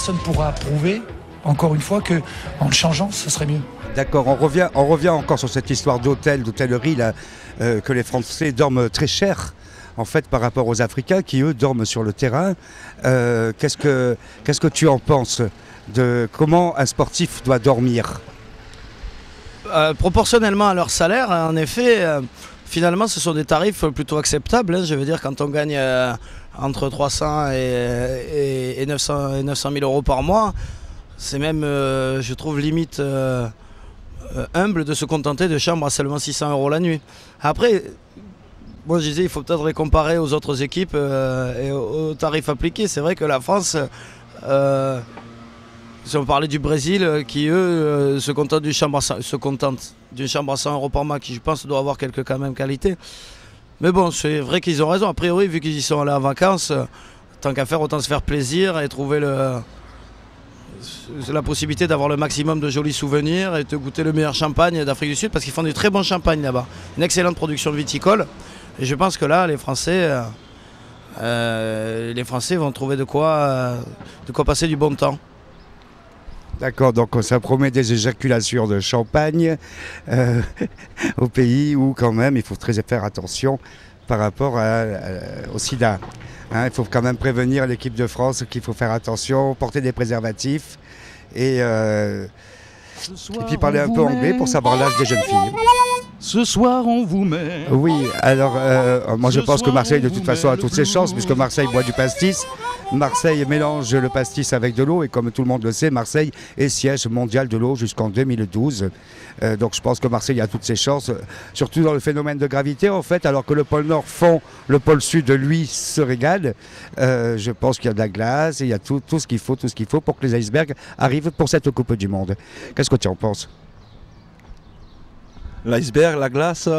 personne pourra prouver, encore une fois, qu'en le changeant, ce serait mieux. D'accord, on revient encore sur cette histoire d'hôtellerie là, que les Français dorment très cher, en fait, par rapport aux Africains qui, eux, dorment sur le terrain. Qu'est-ce que tu en penses de comment un sportif doit dormir? Proportionnellement à leur salaire, en effet, finalement, ce sont des tarifs plutôt acceptables. Hein. Je veux dire, quand on gagne entre 300 et 900 000 euros par mois, c'est même, je trouve, limite humble de se contenter de chambres à seulement 600 euros la nuit. Après, moi je disais, il faut peut-être les comparer aux autres équipes et aux tarifs appliqués. C'est vrai que la France, si on parlait du Brésil, qui eux se contentent d'une chambre à 100 euros par mois, qui je pense doit avoir quelques quand même qualités. Mais bon, c'est vrai qu'ils ont raison. A priori, vu qu'ils y sont allés en vacances, tant qu'à faire, autant se faire plaisir et trouver la possibilité d'avoir le maximum de jolis souvenirs et de goûter le meilleur champagne d'Afrique du Sud, parce qu'ils font du très bon champagne là-bas. Une excellente production viticole. Et je pense que là, les Français vont trouver de quoi passer du bon temps. D'accord, donc ça promet des éjaculations de champagne au pays où quand même il faut très faire attention par rapport au sida. Hein, il faut quand même prévenir l'équipe de France qu'il faut faire attention, porter des préservatifs et puis parler un peu anglais pour savoir l'âge des jeunes filles. Ce soir on vous met. Oui, alors moi je pense que Marseille de toute façon a toutes ses chances puisque Marseille boit du pastis. Marseille mélange le pastis avec de l'eau et comme tout le monde le sait, Marseille est siège mondial de l'eau jusqu'en 2012. Donc je pense que Marseille a toutes ses chances, surtout dans le phénomène de gravité en fait, alors que le pôle Nord fond, le pôle Sud lui se régale. Je pense qu'il y a de la glace et il y a tout ce qu'il faut pour que les icebergs arrivent pour cette Coupe du Monde. Qu'est-ce que tu en penses ? L'iceberg, la glace,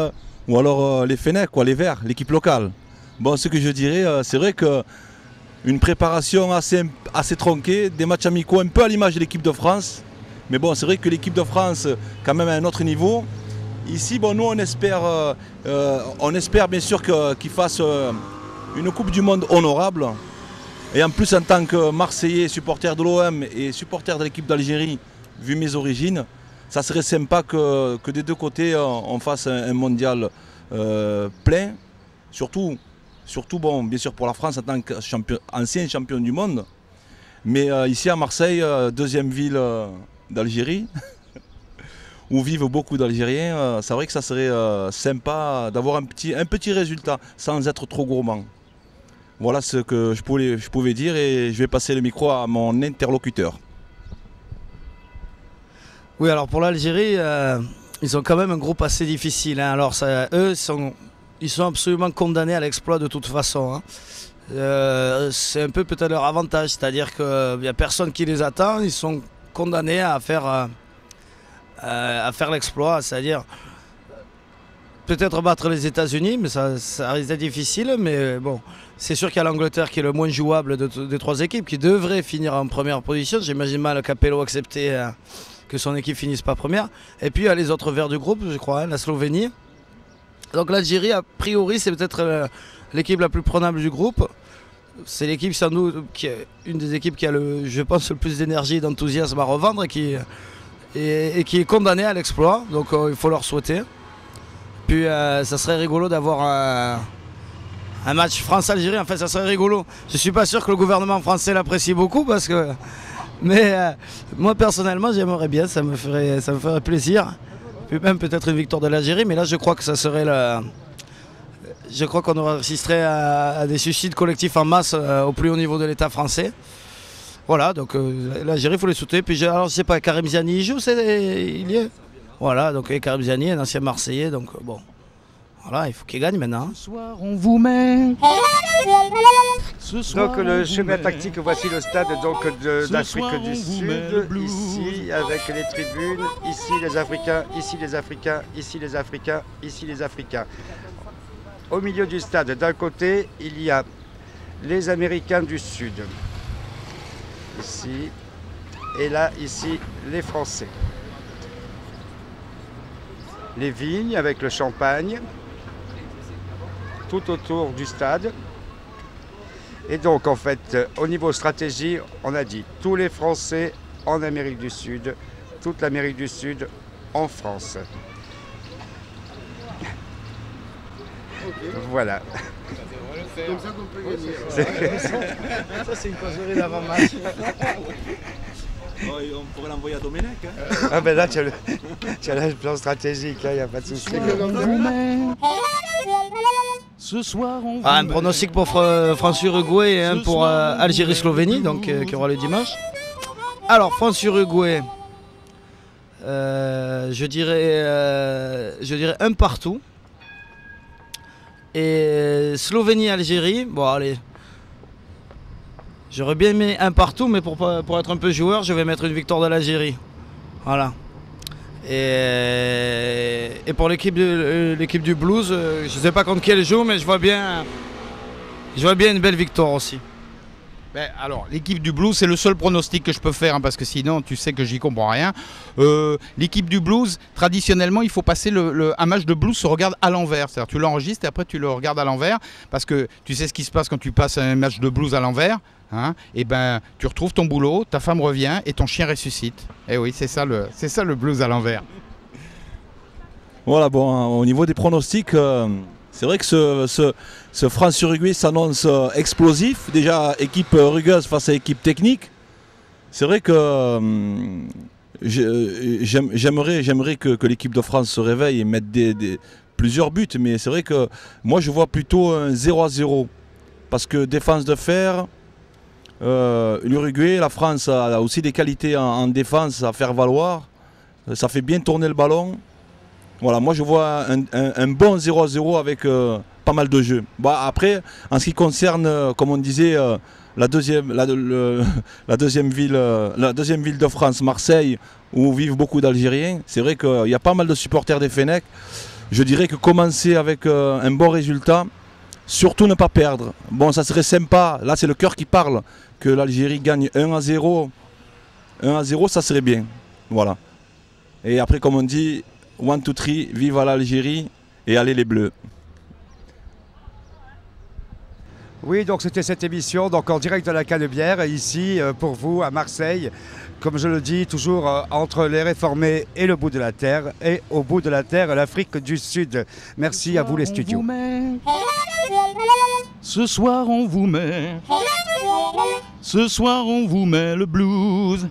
ou alors les fenêtres, les verts, l'équipe locale. Bon, ce que je dirais, c'est vrai qu'une préparation assez tronquée, des matchs amicaux un peu à l'image de l'équipe de France. Mais bon, c'est vrai que l'équipe de France, quand même à un autre niveau. Ici, bon, nous, on espère bien sûr qu'ils fassent une Coupe du Monde honorable. Et en plus, en tant que Marseillais, supporter de l'OM et supporter de l'équipe d'Algérie, vu mes origines, ça serait sympa que des deux côtés on fasse un mondial plein, surtout bon, bien sûr pour la France en tant qu'ancien champion du monde, mais ici à Marseille, deuxième ville d'Algérie, où vivent beaucoup d'Algériens, c'est vrai que ça serait sympa d'avoir un petit résultat sans être trop gourmand. Voilà ce que je pouvais dire et je vais passer le micro à mon interlocuteur. Oui, alors pour l'Algérie, ils ont quand même un groupe assez difficile. Hein. Alors eux, ils sont absolument condamnés à l'exploit de toute façon. Hein. C'est un peu peut-être leur avantage, c'est-à-dire qu'il n'y a personne qui les attend. Ils sont condamnés à faire l'exploit, c'est-à-dire peut-être battre les États-Unis, mais ça risque d'être difficile. Mais bon, c'est sûr qu'il y a l'Angleterre qui est le moins jouable des trois équipes, qui devrait finir en première position. J'imagine mal Capello accepter que son équipe finisse pas première. Et puis il y a les autres verts du groupe, je crois, hein, la Slovénie. Donc l'Algérie, a priori, c'est peut-être l'équipe la plus prenable du groupe. C'est l'équipe sans doute, une des équipes qui a, je pense, le plus d'énergie et d'enthousiasme à revendre et qui est condamnée à l'exploit. Donc il faut leur souhaiter. Puis ça serait rigolo d'avoir un match France-Algérie. En fait, ça serait rigolo. Je suis pas sûr que le gouvernement français l'apprécie beaucoup parce que... Mais moi personnellement j'aimerais bien, ça me ferait plaisir. Puis même peut-être une victoire de l'Algérie, mais là je crois que ça serait je crois qu'on assisterait à des suicides collectifs en masse au plus haut niveau de l'État français. Voilà, donc l'Algérie il faut les soutenir. Puis alors je sais pas, Karim Ziani il joue, il y est. Voilà, donc Karim Ziani, un ancien Marseillais, donc bon. Voilà, il faut qu'il gagne maintenant. Ce soir on vous met. Donc le schéma tactique, voici le stade d'Afrique du Sud, ici avec les tribunes, ici les Africains, ici les Africains, ici les Africains, ici les Africains. Au milieu du stade, d'un côté, il y a les Américains du Sud, ici, et là, ici, les Français. Les vignes avec le champagne, tout autour du stade. Et donc en fait, au niveau stratégie, on a dit tous les Français en Amérique du Sud, toute l'Amérique du Sud en France. Voilà. Comme ça qu'on peut gagner. Ça, c'est une causerie d'avant-match. On pourrait l'envoyer à Domenech. Hein. Ah ben là, tu as le plan stratégique, il n'y a pas de souci. Ce soir, on un pronostic pour France-Uruguay et un pour Algérie-Slovénie, donc qui aura le dimanche. Alors, France-Uruguay, je dirais un partout. Et Slovénie-Algérie, bon allez, j'aurais bien mis un partout, mais pour être un peu joueur, je vais mettre une victoire de l'Algérie. Voilà. Et pour l'équipe du Blues, je ne sais pas contre qui elle joue, mais je vois bien une belle victoire aussi. Ben, alors, l'équipe du Blues, c'est le seul pronostic que je peux faire, hein, parce que sinon, tu sais que j'y comprends rien. L'équipe du Blues, traditionnellement, il faut passer un match de blues se regarde à l'envers. C'est-à-dire, tu l'enregistres et après, tu le regardes à l'envers, parce que tu sais ce qui se passe quand tu passes un match de blues à l'envers. Hein, et ben, tu retrouves ton boulot, ta femme revient et ton chien ressuscite. Et oui, c'est ça le blues à l'envers. Voilà, bon, au niveau des pronostics... c'est vrai que ce France-Uruguay s'annonce explosif. Déjà, équipe rugueuse face à équipe technique. C'est vrai que j'aimerais que l'équipe de France se réveille et mette plusieurs buts. Mais c'est vrai que moi, je vois plutôt un 0-0. Parce que défense de fer, l'Uruguay, la France a aussi des qualités en défense à faire valoir. Ça fait bien tourner le ballon. Voilà, moi je vois un bon 0-0 avec pas mal de jeux. Bon, après, en ce qui concerne, comme on disait, la deuxième ville de France, Marseille, où vivent beaucoup d'Algériens, c'est vrai qu'il y a pas mal de supporters des Fennecs. Je dirais que commencer avec un bon résultat, surtout ne pas perdre. Bon, ça serait sympa, là c'est le cœur qui parle, que l'Algérie gagne 1-0. 1-0, ça serait bien. Voilà. Et après, comme on dit... 1, 2, 3, vive à l'Algérie et allez les Bleus. Oui, donc c'était cette émission donc en direct de la Canebière, ici pour vous à Marseille. Comme je le dis, toujours entre les réformés et le bout de la terre. Et au bout de la terre, l'Afrique du Sud. Merci à vous les studios. Ce soir on vous met le blues.